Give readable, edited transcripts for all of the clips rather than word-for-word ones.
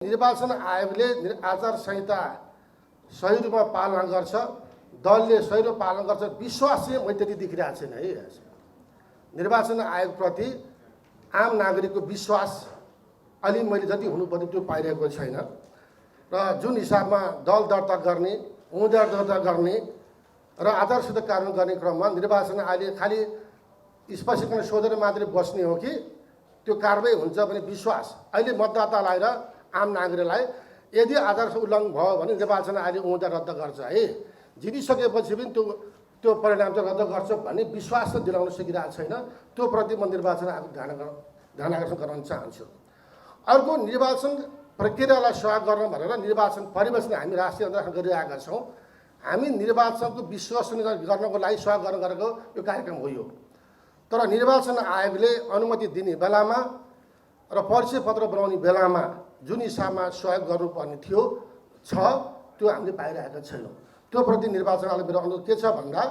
निर्वाचन आयोगले आचार संहिता सही रूपमा पालना गर्छ, दलले सही रूपमा पालन गर्छ, विश्वास चाहिँ मैले त्यति देखिरहेको छैन है। निर्वाचन आयोगप्रति आम नागरिकको विश्वास अलि मैले जति हुनुपर्ने त्यो पाइरहेको छैन र जुन हिसाबमा दल दर्ता गर्ने, उम्मेदवार दर्ता गर्ने र आचार संहिता कार्यान्वयन गर्ने क्रममा निर्वाचन आयोगले खालि स्पष्टीकरण सोधेर मात्रै बस्ने हो कि त्यो कारबाही हुन्छ भने विश्वास अहिले मतदातालाई र आम नागरिकलाई यदि आधार उल्लङ्घन भयो भने निर्वाचन आयोगले उम्मेदवार रद्द गर्छ है, जितिसकेपछि पनि त्यो परिणाम चाहिँ रद्द गर्छ भन्ने विश्वास त दिलाउन सकिरहेको छैन। त्यो प्रति म निर्वाचन आयोग ध्यान आकर्षण गराउन चाहन्छु। अर्को, निर्वाचन प्रक्रियालाई सहयोग गर्न भनेर निर्वाचन परिवेशन हामी राष्ट्रिय अन्तर्राष्ट्रिय गरिरहेका छौँ। हामी निर्वाचनको विश्वसनीय गर्नको लागि सहयोग गर्न गरेको यो कार्यक्रम हो यो। तर निर्वाचन आयोगले अनुमति दिने बेलामा र परिचय पत्र बनाउने बेलामा जुन हिसाबमा सहयोग गर्नुपर्ने थियो त्यो हामीले पाइरहेका छैनौँ। त्यो प्रति निर्वाचन आयोगले मेरो अनुरोध के छ भन्दा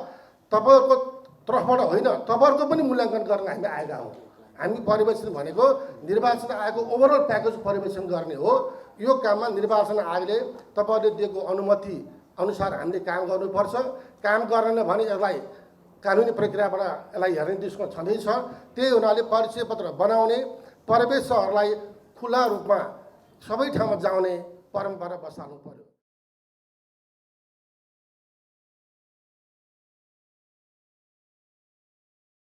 तपाईँहरूको तर्फबाट होइन, तपाईँहरूको पनि मूल्याङ्कन गर्न हामी आएका हौँ। हामी परिवेशन भनेको निर्वाचन आयोगको ओभरअल प्याकेज परिवेशन गर्ने हो। यो काममा निर्वाचन आयोगले तपाईँहरूले दिएको अनुमति अनुसार हामीले काम गर्नुपर्छ। काम गरेन भने यसलाई कानुनी प्रक्रियाबाट यसलाई हेर्ने दृष्टिकोण छँदैछ। त्यही हुनाले परिचय पत्र बनाउने, प्रवेशहरूलाई खुला रूपमा सबै ठाउँमा जाने परम्परा बसाल्नु पर्यो।